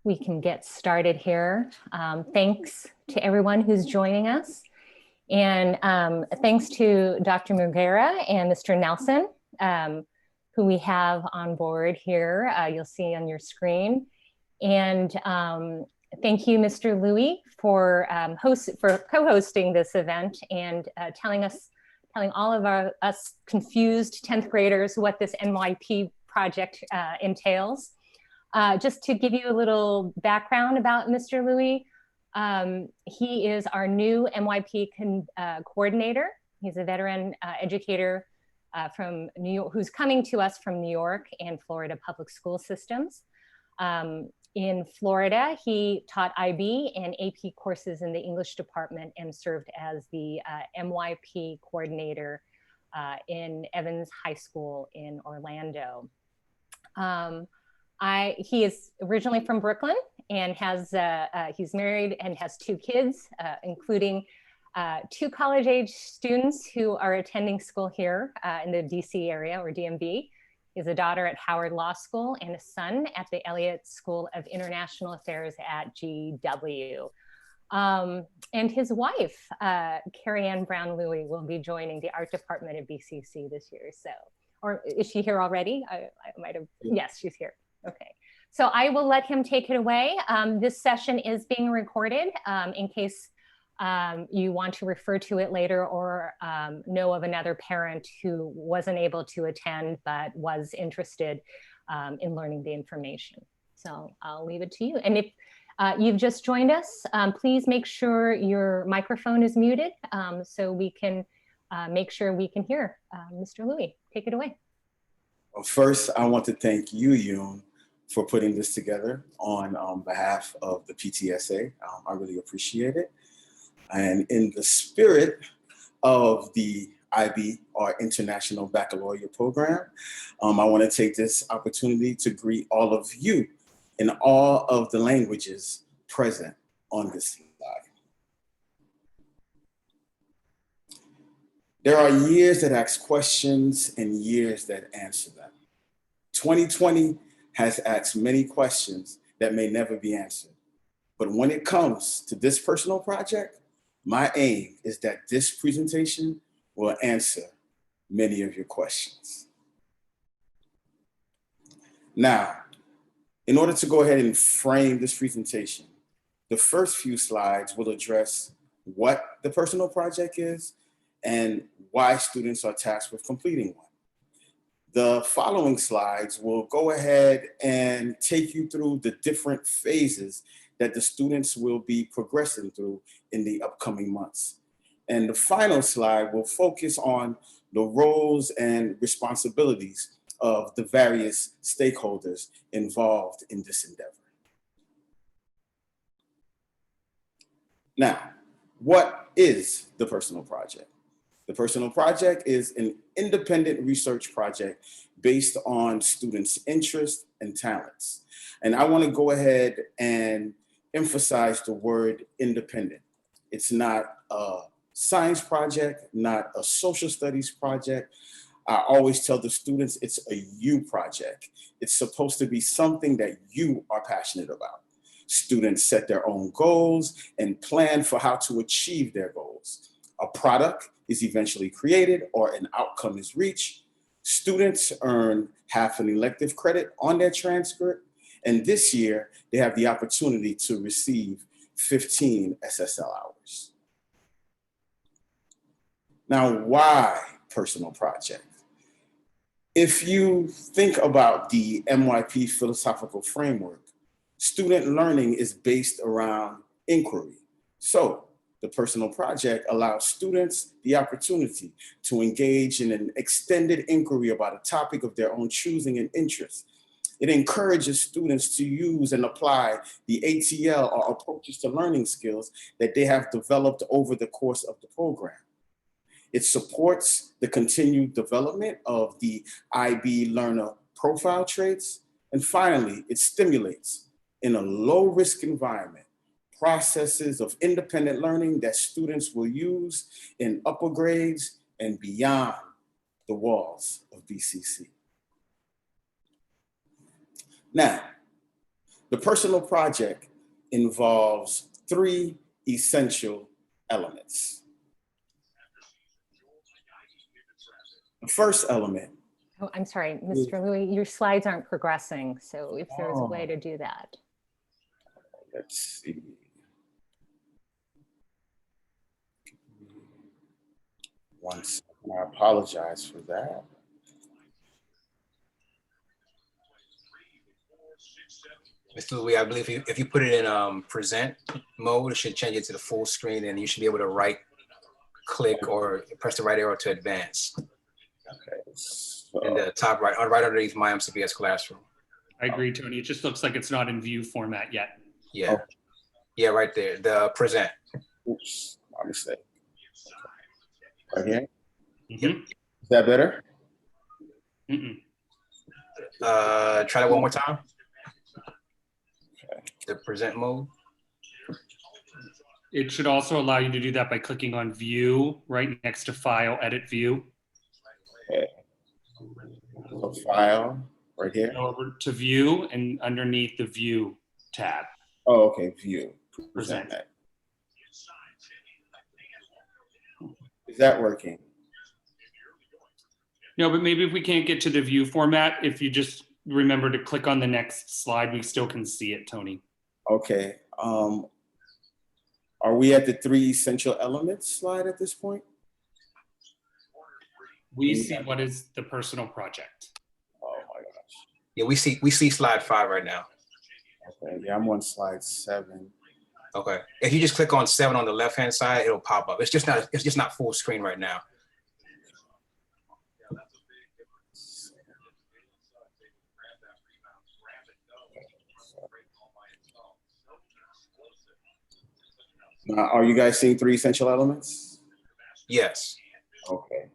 we can get started here. Thanks to everyone who's joining us. And thanks to Dr. Mugera and Mr. Nelson, who we have on board here. You'll see on your screen. And thank you, Mr. Louie, for co-hosting this event and telling all of us confused 10th graders what this NYP project entails. Just to give you a little background about Mr. Louie, he is our new NYP coordinator. He's a veteran educator from New York, who's coming to us from New York and Florida public school systems. In Florida, he taught IB and AP courses in the English department and served as the NYP coordinator in Evans High School in Orlando. He is originally from Brooklyn and he's married and has 2 kids, including 2 college-age students who are attending school here in the DC area or DMV. He has a daughter at Howard Law School and a son at the Elliott School of International Affairs at GW. And his wife, Carrie Ann Brown Louie, will be joining the art department at BCC this year. So, or is she here already? I might have, yes, she's here. Okay, so I will let him take it away. This session is being recorded in case you want to refer to it later or know of another parent who wasn't able to attend but was interested in learning the information. So I'll leave it to you. And if you've just joined us, please make sure your microphone is muted so we can make sure we can hear Mr. Louie. Take it away. Well, first, I want to thank you, Yoon, for putting this together on behalf of the PTSA. I really appreciate it. And in the spirit of the IB, our International Baccalaureate Program, I want to take this opportunity to greet all of you in all of the languages present on this slide. There are years that ask questions and years that answer them. 2020 has asked many questions that may never be answered. But when it comes to this personal project, my aim is that this presentation will answer many of your questions. Now, in order to go ahead and frame this presentation, the first few slides will address what the personal project is and why students are tasked with completing one. The following slides will go ahead and take you through the different phases that the students will be progressing through in the upcoming months. And the final slide will focus on the roles and responsibilities of the various stakeholders involved in this endeavor. Now, what is the personal project? The personal project is an independent research project based on students' interests and talents. And I want to go ahead and emphasize the word independent. It's not a science project, not a social studies project. I always tell the students it's a you project. It's supposed to be something that you are passionate about. Students set their own goals and plan for how to achieve their goals. A product is eventually created or an outcome is reached. Students earn half an elective credit on their transcript. And this year, they have the opportunity to receive 15 SSL hours. Now, why personal project? If you think about the NYP philosophical framework, student learning is based around inquiry. So the personal project allows students the opportunity to engage in an extended inquiry about a topic of their own choosing and interest. It encourages students to use and apply the ATL or approaches to learning skills that they have developed over the course of the program. It supports the continued development of the IB learner profile traits. And finally, it stimulates, in a low-risk environment, processes of independent learning that students will use in upper grades and beyond the walls of BCC. Now, The personal project involves 3 essential elements. The first element. Oh, I'm sorry, Mr. Louis, your slides aren't progressing. So if there's a way to do that. Let's see. One second, I apologize for that. Mr. Louis, I believe if you put it in present mode, it should change it to the full screen, and you should be able to right click or press the right arrow to advance. Okay. So, In the top right, right underneath My MCPS Classroom. I agree, Tony. It just looks like it's not in view format yet. Yeah. Oh. Yeah, right there. The present. Oops, my mistake. Right here. Mm-hmm. Is that better? Mm-mm. Try that one more time. Okay. The present mode. It should also allow you to do that by clicking on View right next to File, Edit View. Okay. So File right here. Go over to View and underneath the View tab. Oh, okay. View. Present. Is that working? No, but maybe if we can't get to the view format, if you just remember to click on the next slide, we still can see it, Tony. Okay. Are we at the 3 essential elements slide at this point? We see what is the personal project. Oh my gosh. Yeah, we see slide 5 right now. Okay. Yeah, I'm on slide 7. Okay. If you just click on 7 on the left-hand side, it'll pop up. It's just not full screen right now. Now, are you guys seeing 3 essential elements? Yes. Okay.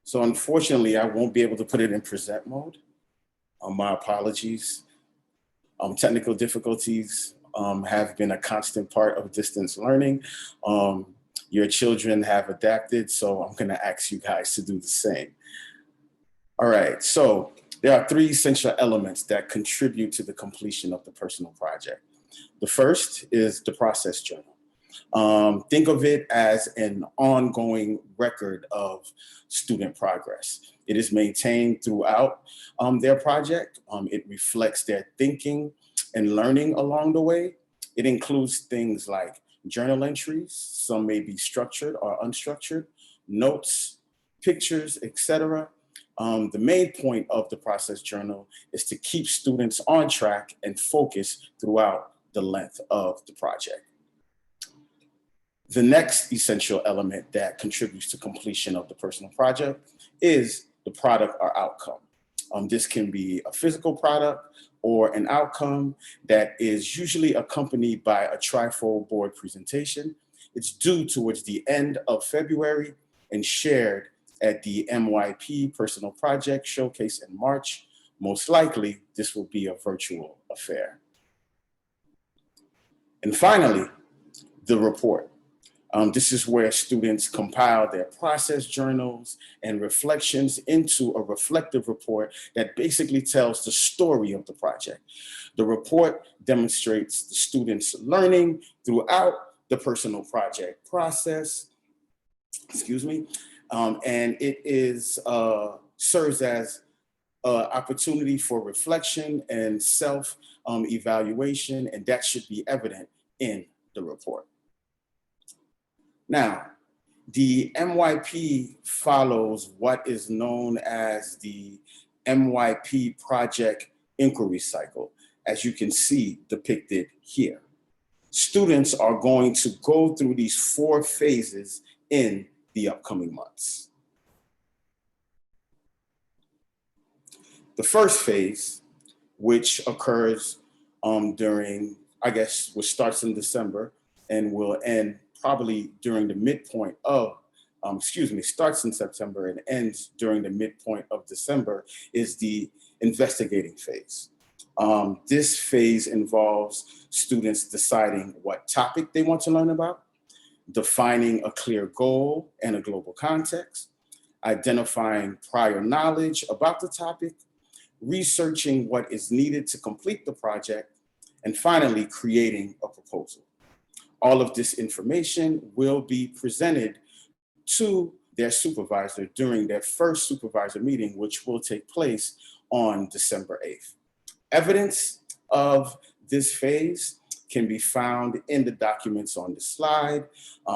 So unfortunately, I won't be able to put it in present mode. My apologies. Technical difficulties have been a constant part of distance learning. Your children have adapted, so I'm gonna ask you guys to do the same. All right, so there are 3 essential elements that contribute to the completion of the personal project. The first is the process journal. Think of it as an ongoing record of student progress. It is maintained throughout their project. It reflects their thinking and learning along the way. It includes things like journal entries, some may be structured or unstructured, notes, pictures, etc. The main point of the process journal is to keep students on track and focused throughout the length of the project. The next essential element that contributes to completion of the personal project is the product or outcome. This can be a physical product or an outcome that is usually accompanied by a trifold board presentation. It's due towards the end of February and shared at the MYP Personal Project Showcase in March. Most likely, this will be a virtual affair. And finally, the report. This is where students compile their process journals and reflections into a reflective report that basically tells the story of the project. The report demonstrates the students' learning throughout the personal project process, and it is serves as an opportunity for reflection and self-evaluation, and that should be evident in the report. Now, the MYP follows what is known as the MYP project inquiry cycle, as you can see depicted here. Students are going to go through these 4 phases in the upcoming months. The first phase, which occurs during, which starts in December and will end probably during the midpoint of, starts in September and ends during the midpoint of December, is the investigating phase. This phase involves students deciding what topic they want to learn about, defining a clear goal and a global context, identifying prior knowledge about the topic, researching what is needed to complete the project, And finally, creating a proposal. All of this information will be presented to their supervisor during their first supervisor meeting, which will take place on December 8th. Evidence of this phase can be found in the documents on the slide.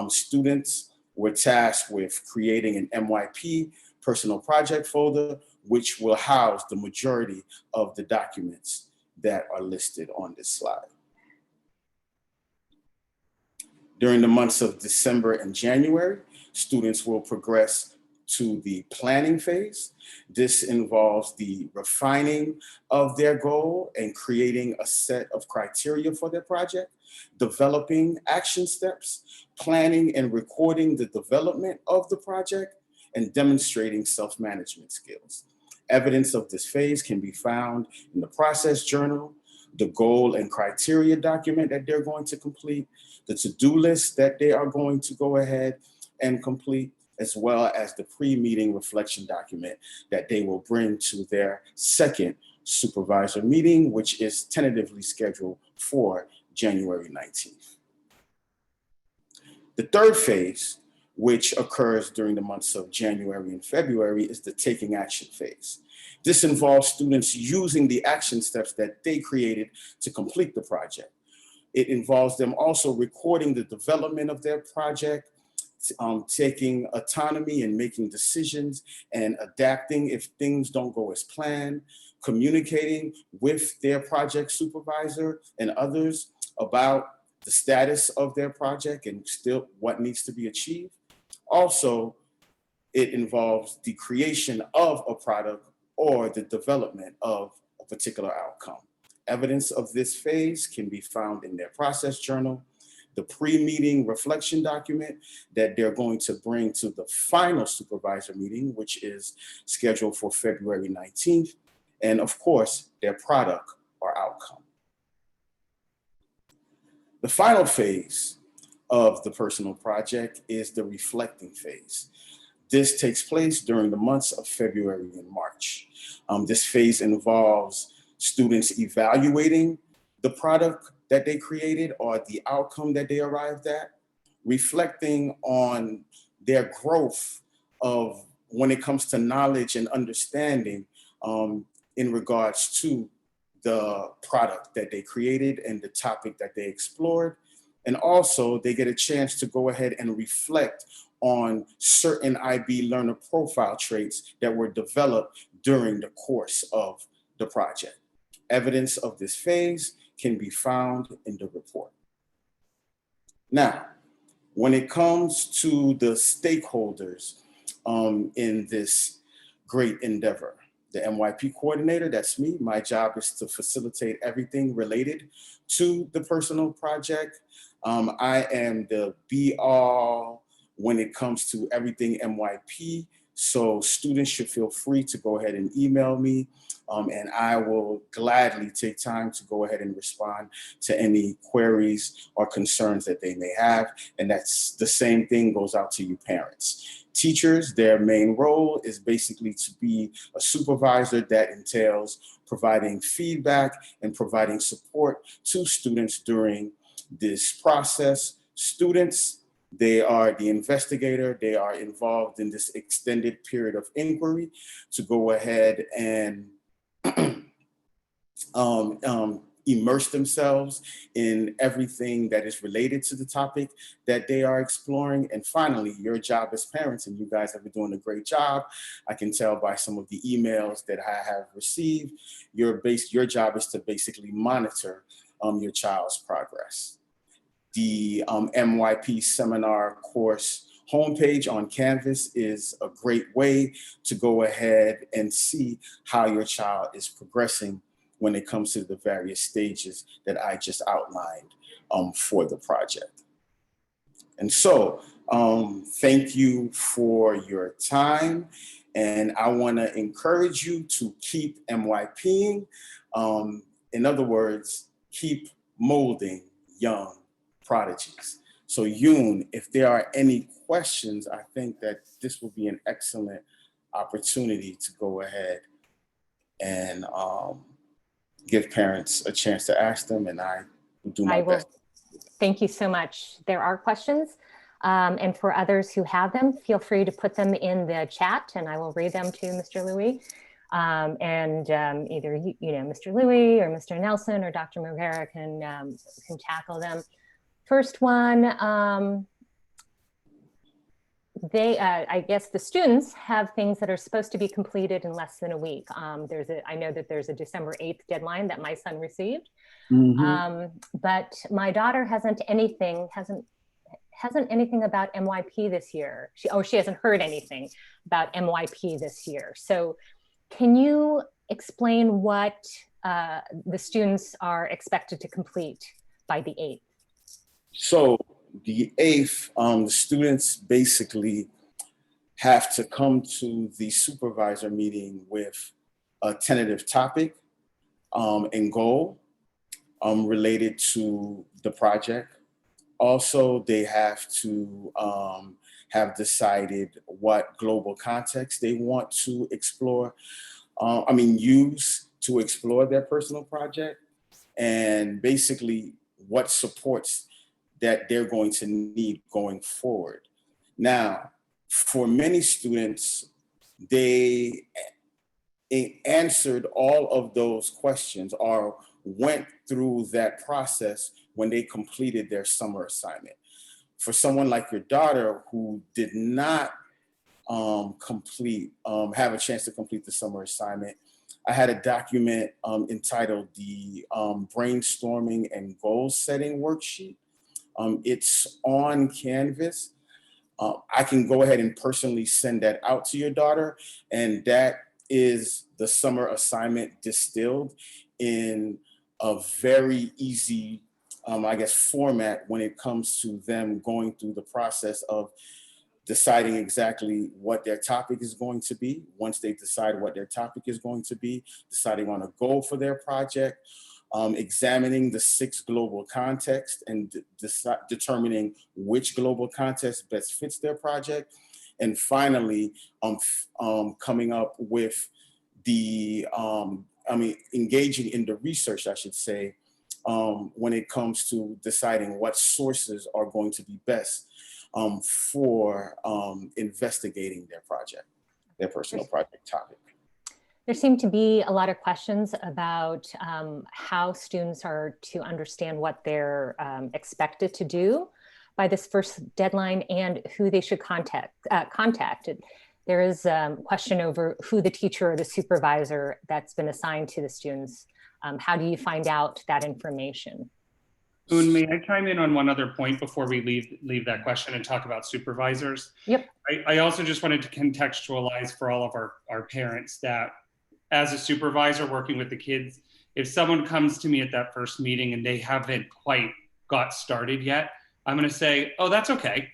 Students were tasked with creating an MYP personal project folder, which will house the majority of the documents that are listed on this slide. During the months of December and January, students will progress to the planning phase. This involves the refining of their goal and creating a set of criteria for their project, developing action steps, planning and recording the development of the project, and demonstrating self-management skills. Evidence of this phase can be found in the process journal, the goal and criteria document that they're going to complete, the to-do list that they are going to go ahead and complete, as well as the pre-meeting reflection document that they will bring to their second supervisor meeting, which is tentatively scheduled for January 19th. The third phase, which occurs during the months of January and February, is the taking action phase. This involves students using the action steps that they created to complete the project. It involves them also recording the development of their project, taking autonomy and making decisions and adapting if things don't go as planned, communicating with their project supervisor and others about the status of their project and still what needs to be achieved. Also, it involves the creation of a product or the development of a particular outcome. Evidence of this phase can be found in their process journal, the pre-meeting reflection document that they're going to bring to the final supervisor meeting, which is scheduled for February 19th, and of course, their product or outcome. The final phase of the personal project is the reflecting phase. This takes place during the months of February and March. This phase involves students evaluating the product that they created or the outcome that they arrived at, reflecting on their growth of when it comes to knowledge and understanding in regards to the product that they created and the topic that they explored. And also they get a chance to go ahead and reflect on certain IB learner profile traits that were developed during the course of the project. Evidence of this phase can be found in the report. Now, when it comes to the stakeholders in this great endeavor, the MYP coordinator, that's me. My job is to facilitate everything related to the personal project. I am the be-all when it comes to everything MYP. So students should feel free to go ahead and email me, and I will gladly take time to go ahead and respond to any queries or concerns that they may have. And that's the same thing goes out to you parents. Teachers, their main role is basically to be a supervisor that entails providing feedback and providing support to students during this process. Students, they are the investigator. They are involved in this extended period of inquiry to go ahead and immerse themselves in everything that is related to the topic that they are exploring. And finally, your job as parents, and you guys have been doing a great job. I can tell by some of the emails that I have received, your job is to basically monitor your child's progress. The MYP seminar course homepage on Canvas is a great way to go ahead and see how your child is progressing when it comes to the various stages that I just outlined for the project. And so thank you for your time. And I want to encourage you to keep MYPing. In other words, keep molding young prodigies. So Yoon, if there are any questions, I think that this will be an excellent opportunity to go ahead and give parents a chance to ask them, and I will do my best. Thank you so much. There are questions. And for others who have them, feel free to put them in the chat and I will read them to Mr. Louie. Either Mr. Louie or Mr. Nelson or Dr. Morera can tackle them. First one, I guess the students have things that are supposed to be completed in less than a week. I know that there's a December 8th deadline that my son received, but my daughter hasn't anything about MYP this year. She hasn't heard anything about MYP this year. So can you explain what the students are expected to complete by the 8th? So the 8th, the students basically have to come to the supervisor meeting with a tentative topic and goal related to the project. Also, they have to have decided what global context they want to explore, use to explore their personal project, and basically what supports that they're going to need going forward. Now, for many students, they answered all of those questions or went through that process when they completed their summer assignment. For someone like your daughter who did not have a chance to complete the summer assignment, I had a document entitled the Brainstorming and Goal Setting Worksheet. It's on Canvas. I can go ahead and personally send that out to your daughter, and that is the summer assignment distilled in a very easy format when it comes to them going through the process of deciding exactly what their topic is going to be. Once they decide what their topic is going to be, deciding on a goal for their project, examining the 6 global contexts and determining which global context best fits their project. And finally, coming up with engaging in the research, I should say, when it comes to deciding what sources are going to be best for investigating their project, their personal project topic. There seem to be a lot of questions about how students are to understand what they're expected to do by this first deadline and who they should contact. There is a question over who the teacher or the supervisor that's been assigned to the students. How do you find out that information? Un, may I chime in on one other point before we leave that question and talk about supervisors? Yep. I also just wanted to contextualize for all of our parents that as a supervisor working with the kids, if someone comes to me at that first meeting and they haven't quite got started yet, I'm going to say, oh, that's okay.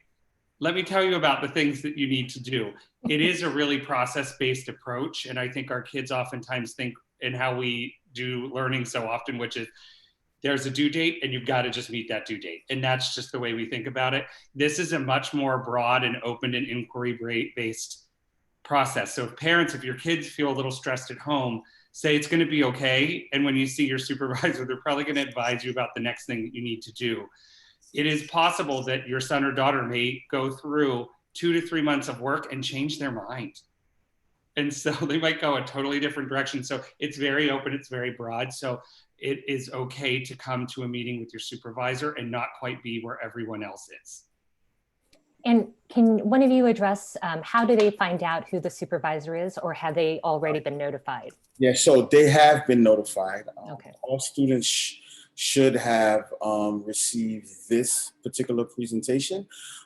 Let me tell you about the things that you need to do. It is a really process-based approach. And I think our kids oftentimes think in how we do learning so often, which is there's a due date and you've got to just meet that due date. And that's just the way we think about it. This is a much more broad and open and inquiry-based process. So if your kids feel a little stressed at home, say it's going to be okay. And when you see your supervisor, they're probably going to advise you about the next thing that you need to do. It is possible that your son or daughter may go through 2 to 3 months of work and change their mind. And so they might go a totally different direction. So it's very open, it's very broad. So it is okay to come to a meeting with your supervisor and not quite be where everyone else is. And can one of you address how do they find out who the supervisor is, or have they already been notified? Yeah, so they have been notified. Okay. All students should have received this particular presentation,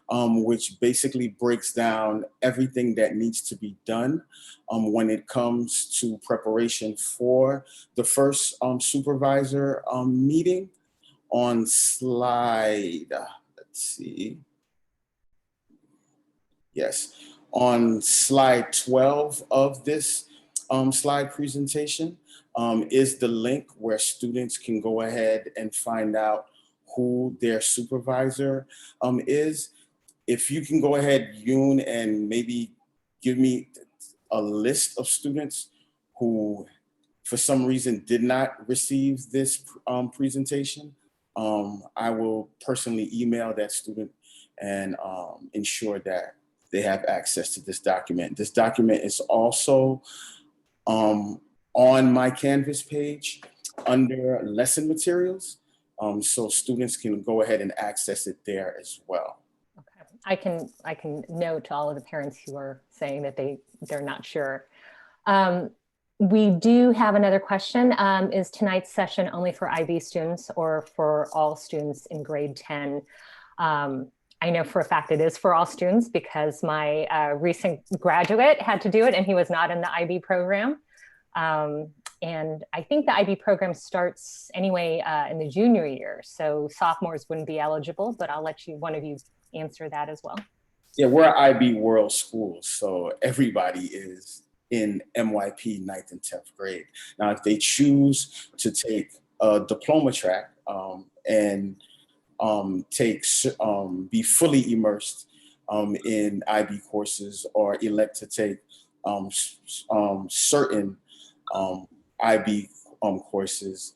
which basically breaks down everything that needs to be done when it comes to preparation for the first supervisor meeting. On slide, let's see. Yes, on slide 12 of this slide presentation is the link where students can go ahead and find out who their supervisor is. If you can go ahead, Yoon, and maybe give me a list of students who for some reason did not receive this presentation, I will personally email that student and ensure that they have access to this document. This document is also on my Canvas page under lesson materials. So students can go ahead and access it there as well. Okay. I can note to all of the parents who are saying that they're not sure. We do have another question. Is tonight's session only for IB students or for all students in grade 10? I know for a fact it is for all students because my recent graduate had to do it and he was not in the IB program. And I think the IB program starts anyway in the junior year. So sophomores wouldn't be eligible, but I'll let one of you answer that as well. Yeah, we're IB World Schools, so everybody is in MYP 9th and 10th grade. Now, if they choose to take a diploma track and be fully immersed in IB courses or elect to take certain IB courses,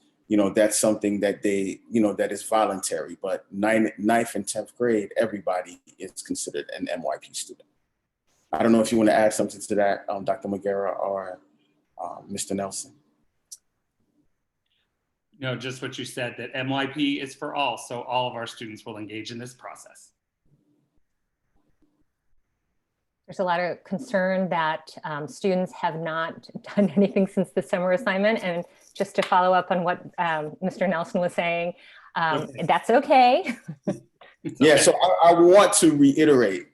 that's something that they, that is voluntary, but 9th and 10th grade, everybody is considered an MYP student. I don't know if you want to add something to that, Dr. Magera or Mr. Nelson. No, just what you said, that MYP is for all, so all of our students will engage in this process. There's a lot of concern that students have not done anything since the summer assignment. And just to follow up on what Mr. Nelson was saying, that's okay. Yeah, so I want to reiterate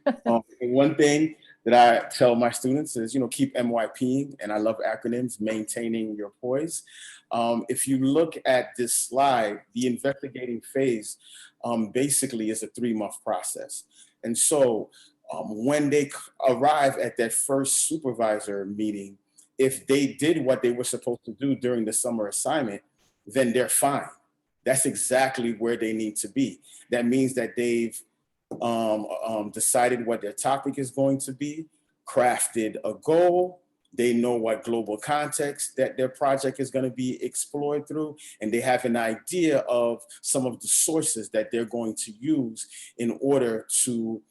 one thing that I tell my students is, keep MYPing, and I love acronyms, maintaining your poise. If you look at this slide, the investigating phase basically is a 3-month process. And so when they arrive at that first supervisor meeting, if they did what they were supposed to do during the summer assignment, then they're fine. That's exactly where they need to be. That means that they've decided what their topic is going to be, crafted a goal, they know what global context that their project is going to be explored through, and they have an idea of some of the sources that they're going to use in order to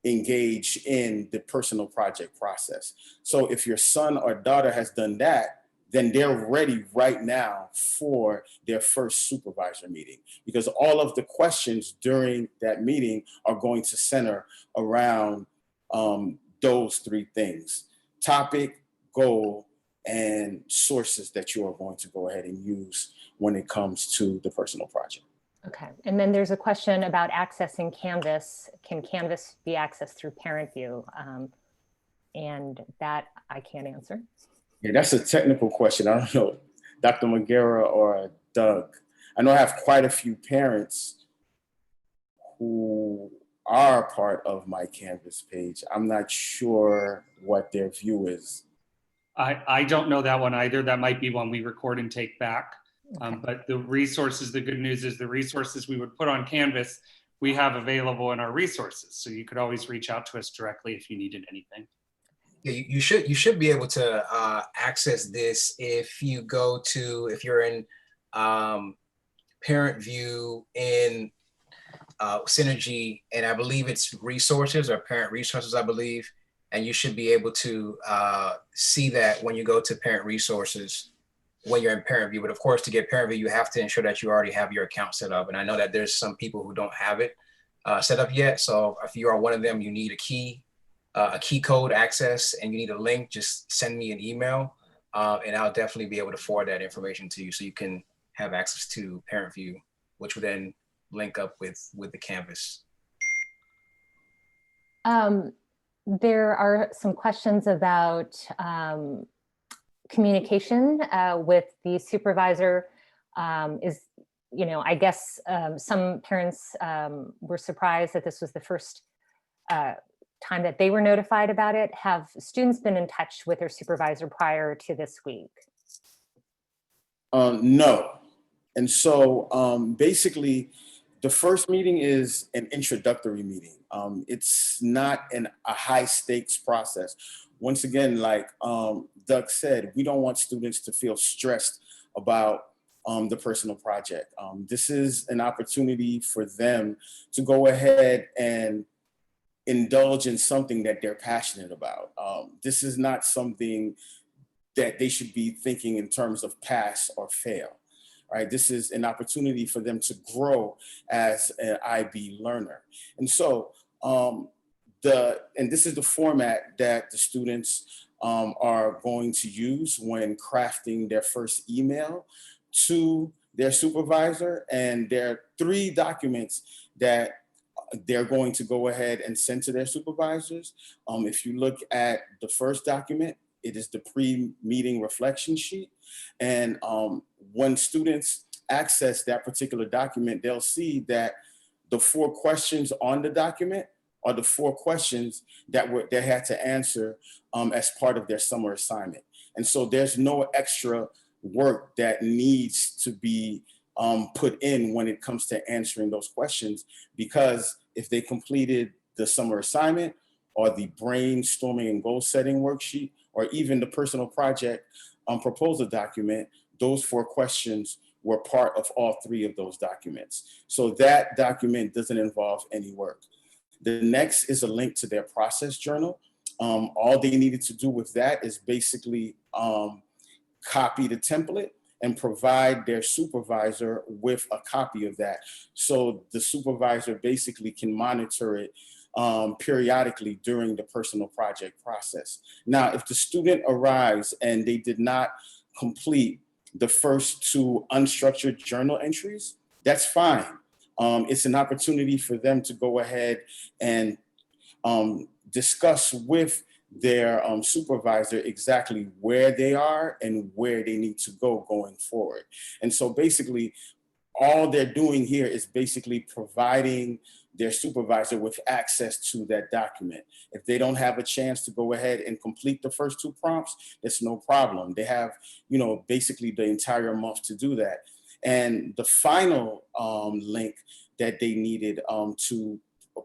engage in the personal project process. So if your son or daughter has done that, then they're ready right now for their first supervisor meeting, because all of the questions during that meeting are going to center around those 3 things: topic, goal, and sources that you are going to go ahead and use when it comes to the personal project. Okay, and then there's a question about accessing Canvas. Can Canvas be accessed through Parent View? And that I can't answer. Yeah, that's a technical question. I don't know, Dr. Magera or Doug. I know I have quite a few parents who are part of my Canvas page. I'm not sure what their view is. I don't know that one either. That might be one we record and take back. Okay. But the resources, the good news is the resources we would put on Canvas, we have available in our resources. So you could always reach out to us directly if you needed anything. Yeah, you should be able to access this if you're in Parent View in Synergy, and I believe it's resources or parent resources, I believe, and you should be able to see that when you go to parent resources when you're in Parent View. But of course, to get Parent View, you have to ensure that you already have your account set up. And I know that there's some people who don't have it set up yet. So if you are one of them, you need a key code access and you need a link, just send me an email and I'll definitely be able to forward that information to you so you can have access to Parent View, which will then link up with the Canvas. There are some questions about communication with the supervisor. I guess some parents were surprised that this was the first time that they were notified about it. Have students been in touch with their supervisor prior to this week? No. And so basically The first meeting is an introductory meeting. It's not a high stakes process. Once again, like Doug said, we don't want students to feel stressed about the personal project. This is an opportunity for them to go ahead and indulge in something that they're passionate about. This is not something that they should be thinking in terms of pass or fail. Right? This is an opportunity for them to grow as an IB learner. And so, and this is the format that the students are going to use when crafting their first email to their supervisor. And there are 3 documents that they're going to go ahead and send to their supervisors. If you look at the first document, it is the pre-meeting reflection sheet. And when students access that particular document, they'll see that the 4 questions on the document are the 4 questions that they had to answer as part of their summer assignment. And so there's no extra work that needs to be put in when it comes to answering those questions, because if they completed the summer assignment or the brainstorming and goal setting worksheet, or even the personal project proposal document, those 4 questions were part of all 3 of those documents. So that document doesn't involve any work. The next is a link to their process journal. All they needed to do with that is basically copy the template and provide their supervisor with a copy of that. So the supervisor basically can monitor it periodically during the personal project process. Now, if the student arrives and they did not complete the first 2 unstructured journal entries, that's fine. It's an opportunity for them to go ahead and discuss with their supervisor exactly where they are and where they need to go going forward. And so basically, all they're doing here is basically providing their supervisor with access to that document. If they don't have a chance to go ahead and complete the first 2 prompts, that's no problem. They have, basically the entire month to do that. And the final link that they needed to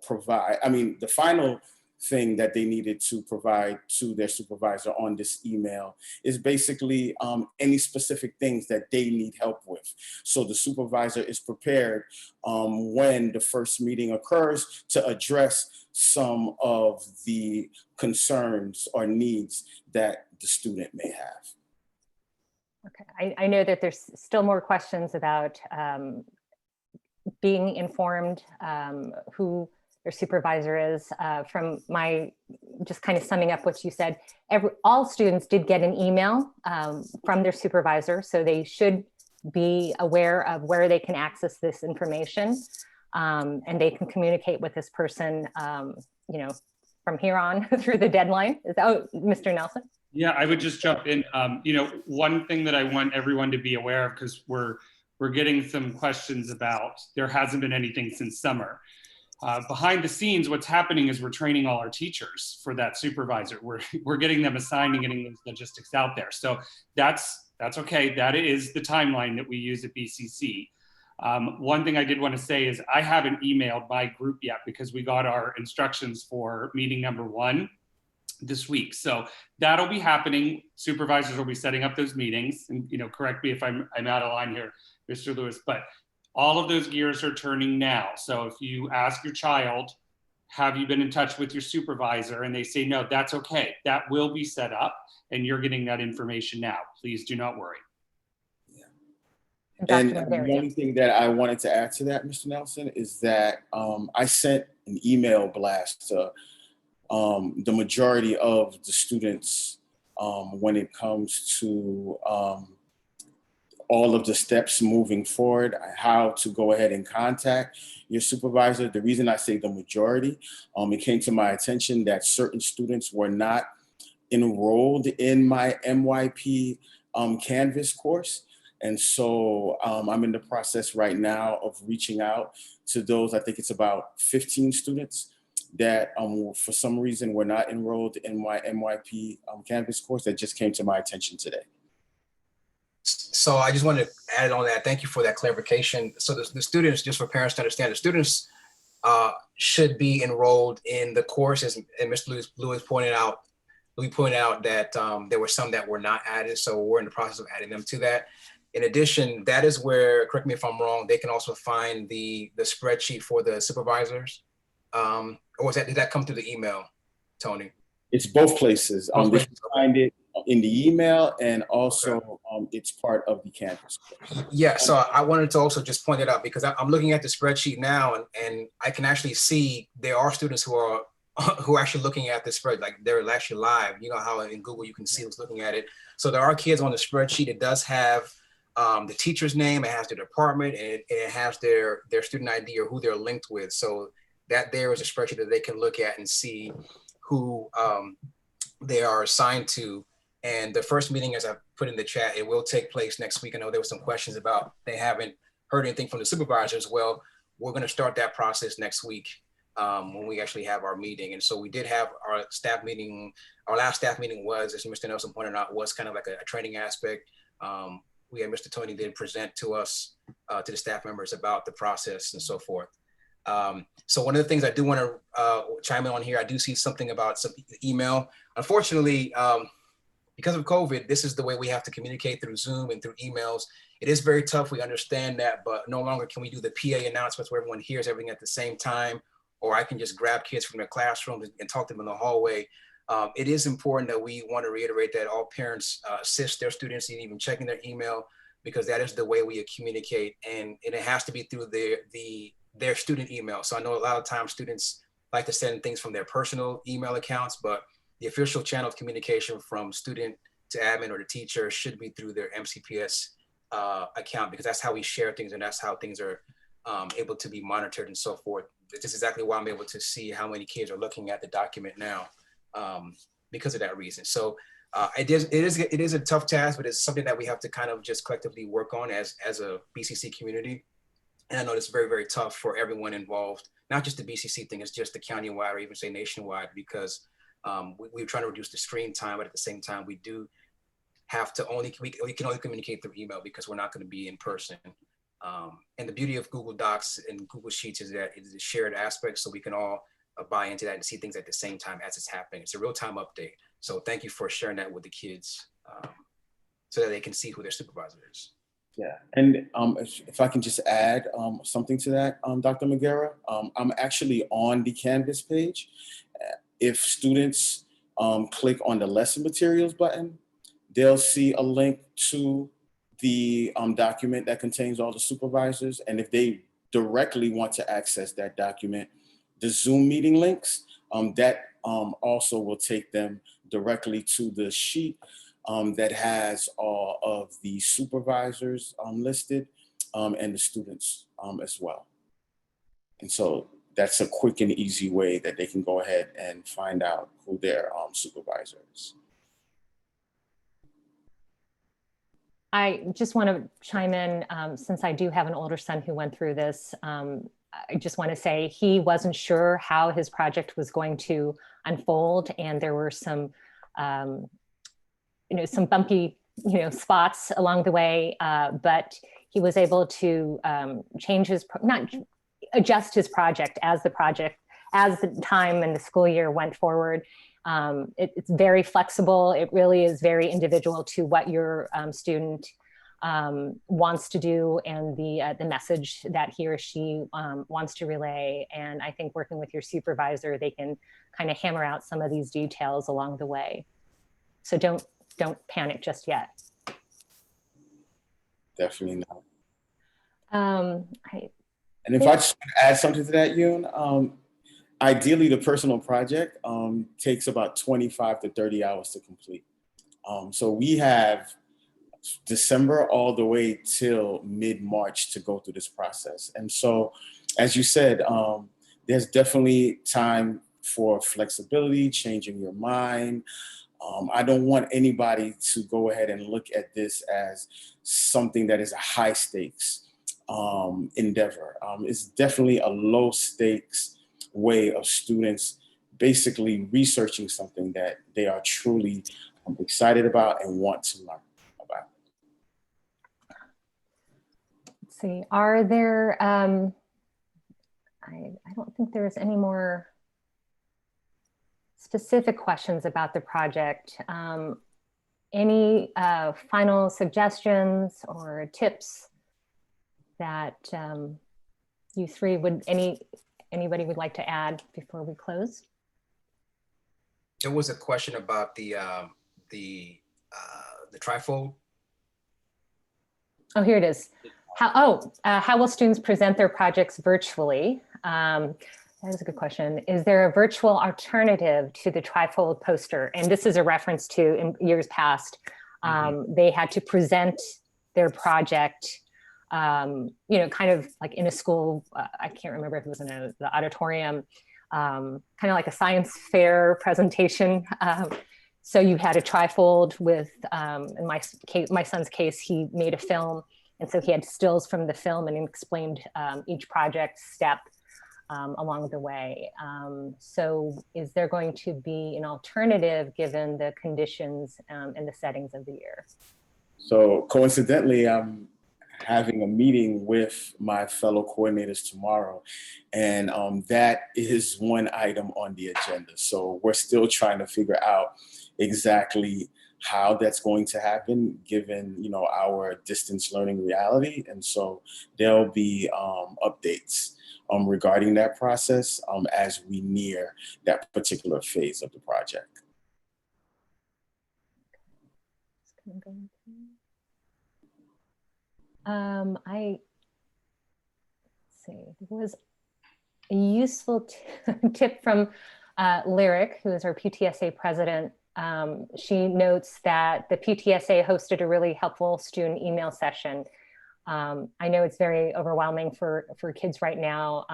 provide, the final thing that they needed to provide to their supervisor on this email is basically any specific things that they need help with. So the supervisor is prepared when the first meeting occurs to address some of the concerns or needs that the student may have. Okay, I know that there's still more questions about being informed, who their supervisor is. From my, just kind of summing up what you said, all students did get an email from their supervisor, so they should be aware of where they can access this information, and they can communicate with this person, from here on through the deadline. Mr. Nelson? Yeah, I would just jump in. One thing that I want everyone to be aware of, because we're getting some questions about, there hasn't been anything since summer. Behind the scenes, what's happening is we're training all our teachers for that supervisor. We're getting them assigned and getting those logistics out there. So that's okay. That is the timeline that we use at BCC. One thing I did want to say is I haven't emailed my group yet because we got our instructions for meeting number 1 this week. So that'll be happening. Supervisors will be setting up those meetings, and correct me if I'm out of line here, Mr. Lewis, but all of those gears are turning now. So if you ask your child, have you been in touch with your supervisor? And they say, no, that's okay. That will be set up and you're getting that information now. Please do not worry. Yeah. And the only thing that I wanted to add to that, Mr. Nelson, is that I sent an email blast to the majority of the students when it comes to all of the steps moving forward, how to go ahead and contact your supervisor. The reason I say the majority, it came to my attention that certain students were not enrolled in my MYP Canvas course. And so I'm in the process right now of reaching out to those, I think it's about 15 students that for some reason were not enrolled in my MYP Canvas course that just came to my attention today. So I just wanted to add on that. Thank you for that clarification. So the students, just for parents to understand, the students should be enrolled in the courses, and Mr. Lewis pointed out, that there were some that were not added, so we're in the process of adding them to that. In addition, that is where, correct me if I'm wrong, they can also find the spreadsheet for the supervisors. Or did that come through the email, Tony? It's both places. Both They places, can find it in the email, and also it's part of the Canvas course. Yeah, so I wanted to also just point it out because I'm looking at the spreadsheet now, and I can actually see there are students who are actually looking at the spread, like they're actually live. You know how in Google you can see who's looking at it. So there are kids on the spreadsheet. It does have the teacher's name, it has their department, and it has their student ID or who they're linked with. So that there is a spreadsheet that they can look at and see who they are assigned to. And the first meeting, as I put in the chat, it will take place next week. I know there were some questions about they haven't heard anything from the supervisors. Well, we're going to start that process next week when we actually have our meeting. And so we did have our staff meeting. Our last staff meeting was, as Mr. Nelson pointed out, was kind of like a training aspect. We had Mr. Tony did present to us, to the staff members about the process and so forth. So one of the things I do want to chime in on here, I do see something about some email. Unfortunately, because of COVID, this is the way we have to communicate through Zoom and through emails. It is very tough, we understand that, but no longer can we do the PA announcements where everyone hears everything at the same time, or I can just grab kids from their classrooms and talk to them in the hallway. It is important that we want to reiterate that all parents assist their students in even checking their email, because that is the way we communicate, and it has to be through their student email. So I know a lot of times students like to send things from their personal email accounts, but the official channel of communication from student to admin or the teacher should be through their MCPS account, because that's how we share things and that's how things are able to be monitored and so forth. This is exactly why I'm able to see how many kids are looking at the document now, because of that reason. So it is a tough task, but it's something that we have to kind of just collectively work on as a BCC community. And I know it's very, very tough for everyone involved, not just the BCC thing, it's just the countywide or even say nationwide, because we're trying to reduce the screen time, but at the same time, we do have to we can only communicate through email because we're not going to be in person. And the beauty of Google Docs and Google Sheets is that it is a shared aspect, so we can all buy into that and see things at the same time as it's happening. It's a real-time update. So thank you for sharing that with the kids so that they can see who their supervisor is. Yeah, and if I can just add something to that, Dr. Magera, I'm actually on the Canvas page. If students click on the lesson materials button, they'll see a link to the document that contains all the supervisors. And if they directly want to access that document, the Zoom meeting links, that also will take them directly to the sheet that has all of the supervisors listed and the students as well. And so that's a quick and easy way that they can go ahead and find out who their supervisor is. I just want to chime in, since I do have an older son who went through this. I just want to say he wasn't sure how his project was going to unfold, and there were some, some bumpy, spots along the way. But he was able to adjust his project as the time and the school year went forward. It's very flexible. It really is very individual to what your student wants to do and the message that he or she wants to relay. And I think working with your supervisor, they can kind of hammer out some of these details along the way. So don't panic just yet. Definitely not. And if I just add something to that, Yoon, ideally the personal project takes about 25 to 30 hours to complete. So we have December all the way till mid-March to go through this process. And so, as you said, there's definitely time for flexibility, changing your mind. I don't want anybody to go ahead and look at this as something that is a high stakes endeavor. It's definitely a low stakes way of students basically researching something that they are truly excited about and want to learn about. see, are there, I don't think there's any more specific questions about the project. Any final suggestions or tips that you three would, anybody would like to add before we close? There was a question about the trifold. Oh, here it is. How will students present their projects virtually? That is a good question. Is there a virtual alternative to the trifold poster? And this is a reference to in years past. They had to present their project, kind of like in a school. I can't remember if it was in the auditorium, kind of like a science fair presentation. So you had a trifold with, in my son's case, he made a film. And so he had stills from the film and explained each project step along the way. So is there going to be an alternative given the conditions and the settings of the year? So coincidentally, I'm having a meeting with my fellow coordinators tomorrow, and that is one item on the agenda. So we're still trying to figure out exactly how that's going to happen given, our distance learning reality. And so there'll be updates regarding that process as we near that particular phase of the project. Let's see, there was a useful tip from Lyric, who is our PTSA president. She notes that the PTSA hosted a really helpful student email session. I know it's very overwhelming for kids right now.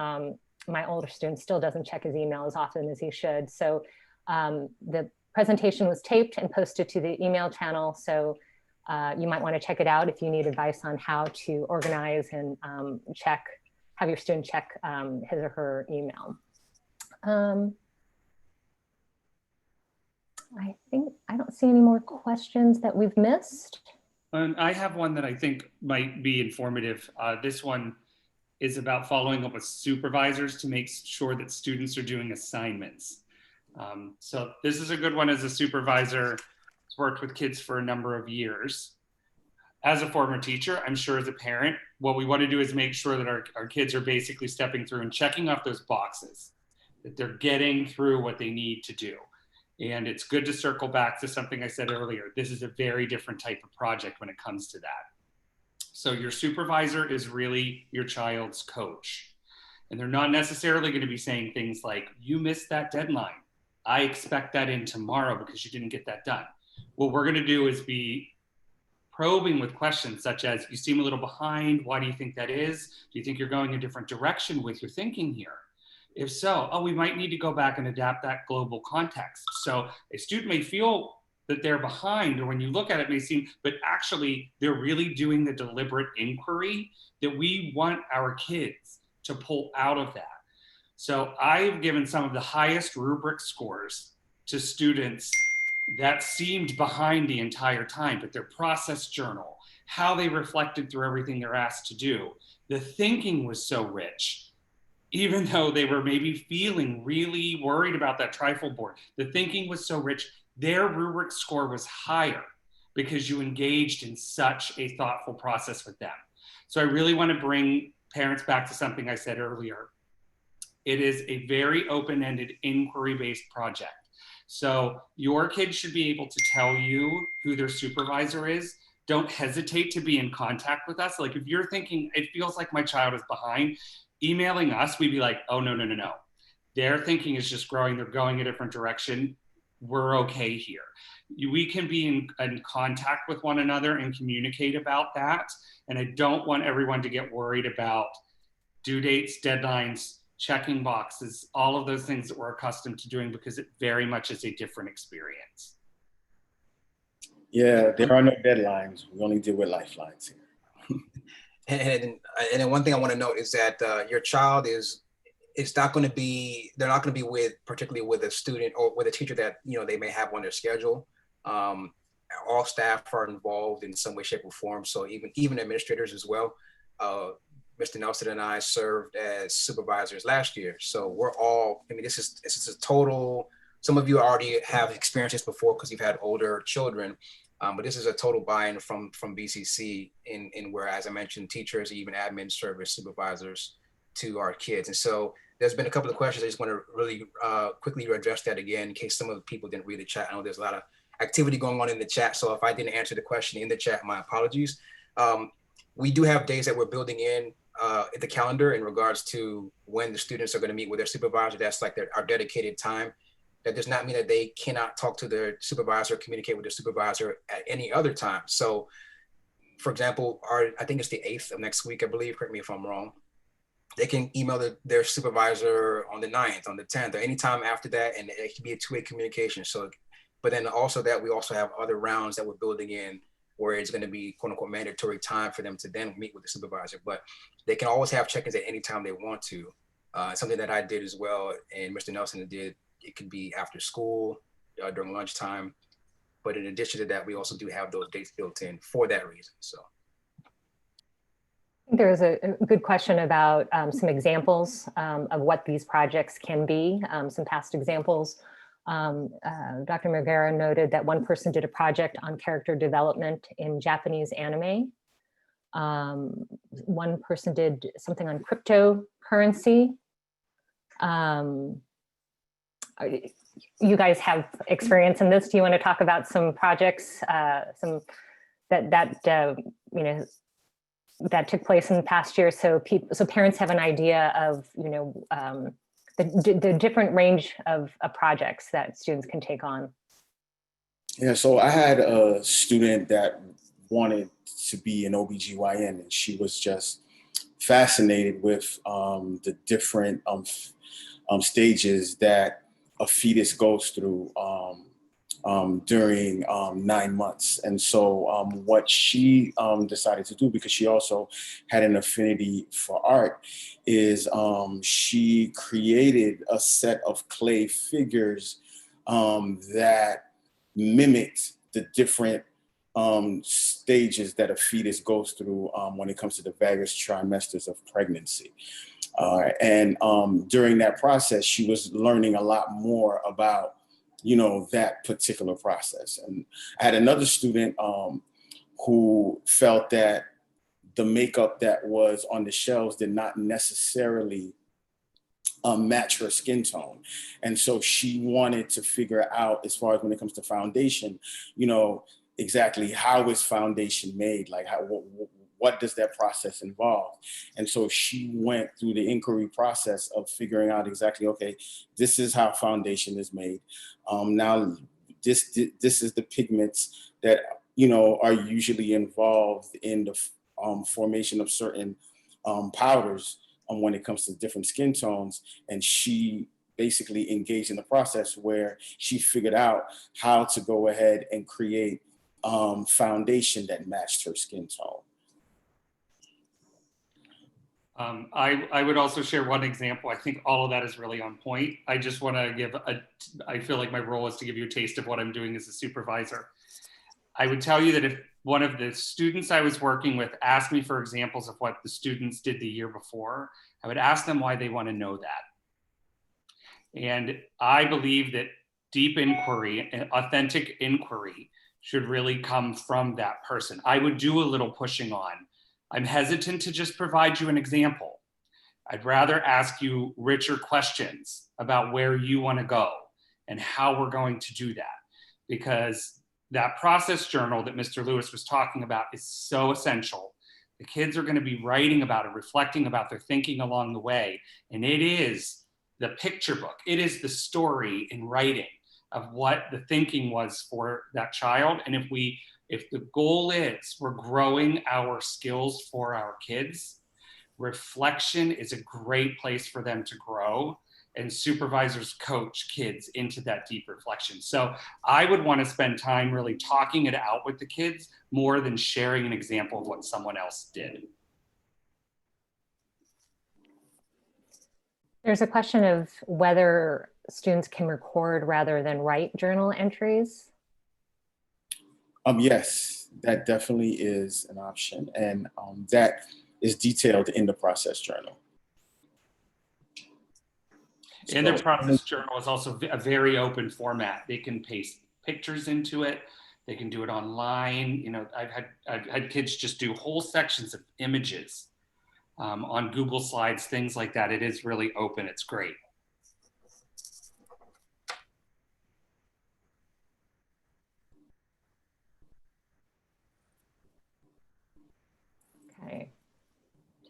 My older student still doesn't check his email as often as he should. So the presentation was taped and posted to the email channel. So you might want to check it out if you need advice on how to organize and have your student check his or her email. I don't see any more questions that we've missed. I have one that I think might be informative. This one is about following up with supervisors to make sure that students are doing assignments. So this is a good one as a supervisor. It's worked with kids for a number of years. As a former teacher, I'm sure as a parent, what we want to do is make sure that our kids are basically stepping through and checking off those boxes, that they're getting through what they need to do. And it's good to circle back to something I said earlier. This is a very different type of project when it comes to that. So your supervisor is really your child's coach. And they're not necessarily going to be saying things like, you missed that deadline. I expect that in tomorrow because you didn't get that done. What we're going to do is be probing with questions such as, you seem a little behind. Why do you think that is? Do you think you're going a different direction with your thinking here? If so, we might need to go back and adapt that global context. So a student may feel that they're behind, or when you look at it may seem, but actually they're really doing the deliberate inquiry that we want our kids to pull out of that. So I've given some of the highest rubric scores to students that seemed behind the entire time, but their process journal, how they reflected through everything they're asked to do, the thinking was so rich. Even though they were maybe feeling really worried about that trifold board, the thinking was so rich, their rubric score was higher because you engaged in such a thoughtful process with them. So I really want to bring parents back to something I said earlier. It is a very open-ended inquiry-based project. So your kid should be able to tell you who their supervisor is. Don't hesitate to be in contact with us. Like if you're thinking, it feels like my child is behind, emailing us, we'd be like, oh, no. Their thinking is just growing. They're going a different direction. We're okay here. We can be in contact with one another and communicate about that. And I don't want everyone to get worried about due dates, deadlines, checking boxes, all of those things that we're accustomed to doing, because it very much is a different experience. Yeah, there are no deadlines. We only deal with lifelines here. And then one thing I want to note is that your child is not going to be, they're not going to be particularly with a student or with a teacher that, they may have on their schedule. All staff are involved in some way, shape, or form. So even administrators as well. Mr. Nelson and I served as supervisors last year. So we're all, I mean, this is a total, some of you already have experienced this before because you've had older children, but this is a total buy-in from BCC in where, as I mentioned, teachers, even admin serve as supervisors to our kids. And so there's been a couple of questions. I just want to really quickly address that again in case some of the people didn't read the chat. I know there's a lot of activity going on in the chat. So if I didn't answer the question in the chat, my apologies. We do have days that we're building in the calendar in regards to when the students are going to meet with their supervisor. That's like our dedicated time. That does not mean that they cannot talk to their supervisor, communicate with their supervisor at any other time. So for example, I think it's the 8th of next week, I believe, correct me if I'm wrong. They can email their supervisor on the 9th, on the 10th, or anytime after that, and it can be a two-way communication. So, but then also that we also have other rounds that we're building in where it's going to be quote unquote mandatory time for them to then meet with the supervisor, but they can always have check-ins at any time they want to. Something that I did as well, and Mr. Nelson did, it could be after school, during lunchtime. But in addition to that, we also do have those dates built in for that reason, so. There's a good question about some examples of what these projects can be, some past examples. Dr. Megara noted that one person did a project on character development in Japanese anime. One person did something on cryptocurrency. You guys have experience in this. Do you want to talk about some projects, some that you know, that took place in the past year, so parents have an idea of, you know, the different range of projects that students can take on? Yeah, so I had a student that wanted to be an OBGYN, and she was just fascinated with the different stages that a fetus goes through during 9 months. And so what she decided to do, because she also had an affinity for art, is she created a set of clay figures that mimicked the different stages that a fetus goes through when it comes to the various trimesters of pregnancy. And during that process, she was learning a lot more about, you know, that particular process. And I had another student who felt that the makeup that was on the shelves did not necessarily match her skin tone. And so she wanted to figure out, as far as when it comes to foundation, you know, exactly how is foundation made? Like what does that process involve? And so she went through the inquiry process of figuring out exactly, okay, this is how foundation is made. Now, this is the pigments that, you know, are usually involved in the formation of certain powders when it comes to different skin tones. And she basically engaged in a process where she figured out how to go ahead and create foundation that matched her skin tone. I would also share one example. I think all of that is really on point. I just want to give I feel like my role is to give you a taste of what I'm doing as a supervisor. I would tell you that if one of the students I was working with asked me for examples of what the students did the year before, I would ask them why they want to know that. And I believe that deep inquiry and authentic inquiry should really come from that person. I would do a little pushing on. I'm hesitant to just provide you an example. I'd rather ask you richer questions about where you want to go and how we're going to do that. Because that process journal that Mr. Lewis was talking about is so essential. The kids are going to be writing about it, reflecting about their thinking along the way. And it is the picture book. It is the story in writing of what the thinking was for that child. And if the goal is we're growing our skills for our kids, reflection is a great place for them to grow, and supervisors coach kids into that deep reflection. So I would want to spend time really talking it out with the kids more than sharing an example of what someone else did. There's a question of whether students can record rather than write journal entries. Yes, that definitely is an option. And that is detailed in the process journal. And their process journal is also a very open format. They can paste pictures into it. They can do it online. You know, I've had kids just do whole sections of images on Google Slides, things like that. It is really open. It's great. Okay.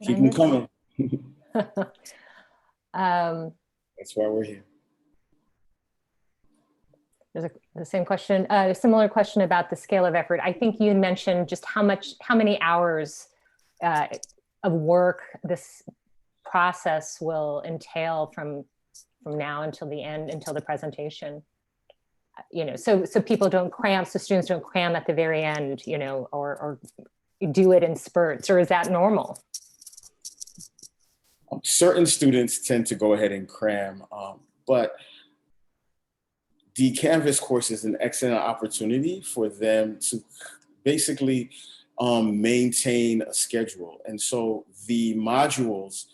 Keep them coming. That's why we're here. There's the same question, a similar question about the scale of effort. I think you mentioned just how many hours of work this process will entail from now until the end, until the presentation. You know, so people don't cram, so students don't cram at the very end, you know, or do it in spurts, or is that normal? Certain students tend to go ahead and cram, but the Canvas course is an excellent opportunity for them to basically maintain a schedule. And so the modules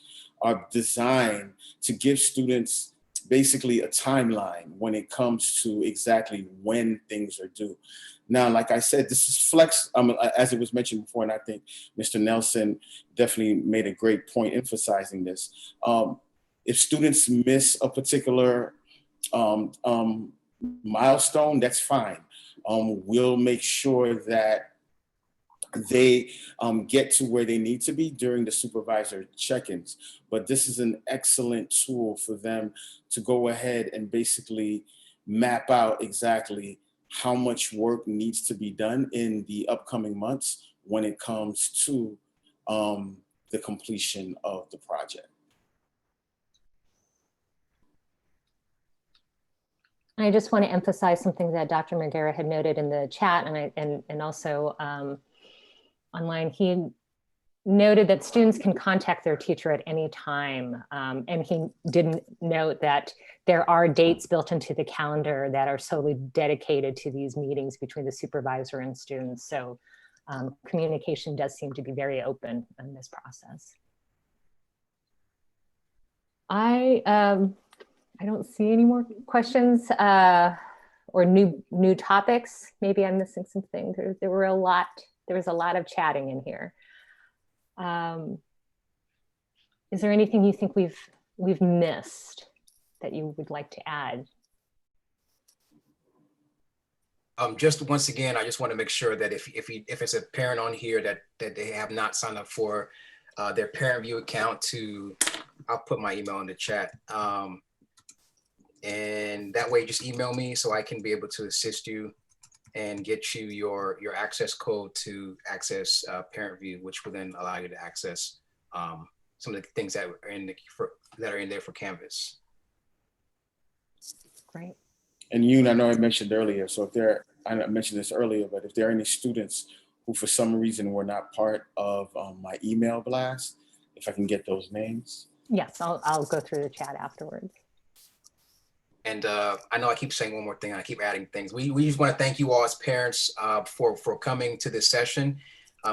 are designed to give students basically a timeline when it comes to exactly when things are due. Now, like I said, this is flex, as it was mentioned before, and I think Mr. Nelson definitely made a great point emphasizing this. If students miss a particular milestone, that's fine. We'll make sure that they get to where they need to be during the supervisor check-ins. But this is an excellent tool for them to go ahead and basically map out exactly how much work needs to be done in the upcoming months when it comes to the completion of the project. I just want to emphasize something that Dr. Margera had noted in the chat and also online. He noted that students can contact their teacher at any time. And he didn't note that there are dates built into the calendar that are solely dedicated to these meetings between the supervisor and students. So communication does seem to be very open in this process. I don't see any more questions or new topics. Maybe I'm missing something. There was a lot of chatting in here. Is there anything you think we've missed that you would like to add? Just once again, I just want to make sure that if it's a parent on here that they have not signed up for their parent view account, I'll put my email in the chat. And that way just email me so I can be able to assist you and get you your access code to access parent view, which will then allow you to access some of the things that are in there for Canvas. Great. And Yoon, I know I mentioned earlier, so I mentioned this earlier, but if there are any students who for some reason were not part of my email blast, if I can get those names. Yes, I'll go through the chat afterwards. And I know I keep saying one more thing, and I keep adding things. We just want to thank you all as parents for coming to this session.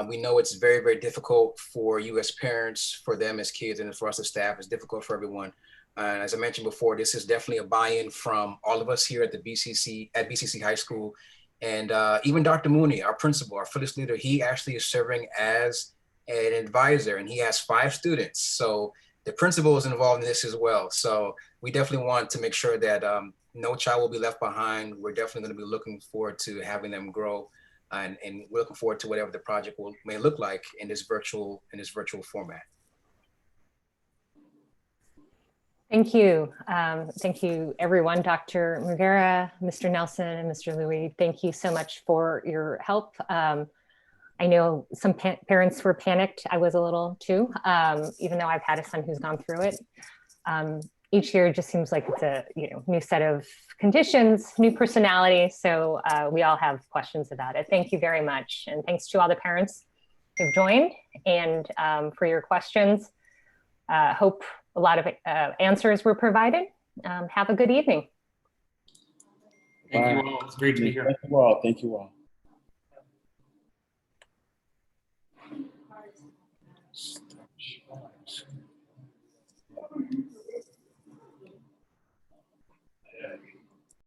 We know it's very, very difficult for you as parents, for them as kids, and for us as staff. It's difficult for everyone. And as I mentioned before, this is definitely a buy-in from all of us here at the BCC High School. And even Dr. Mooney, our principal, our Phyllis leader, he actually is serving as an advisor, and he has 5 students. So the principal is involved in this as well. So we definitely want to make sure that no child will be left behind. We're definitely going to be looking forward to having them grow, and we're looking forward to whatever the project may look like in this virtual format. Thank you. Thank you, everyone. Dr. Margera, Mr. Nelson, and Mr. Louis, thank you so much for your help. I know some parents were panicked. I was a little too, even though I've had a son who's gone through it. Each year just seems like it's a new set of conditions, new personality. So we all have questions about it. Thank you very much. And thanks to all the parents who've joined and for your questions. Hope a lot of answers were provided. Have a good evening. Thank you all. It's great to be here. Thank you all. Thank you all.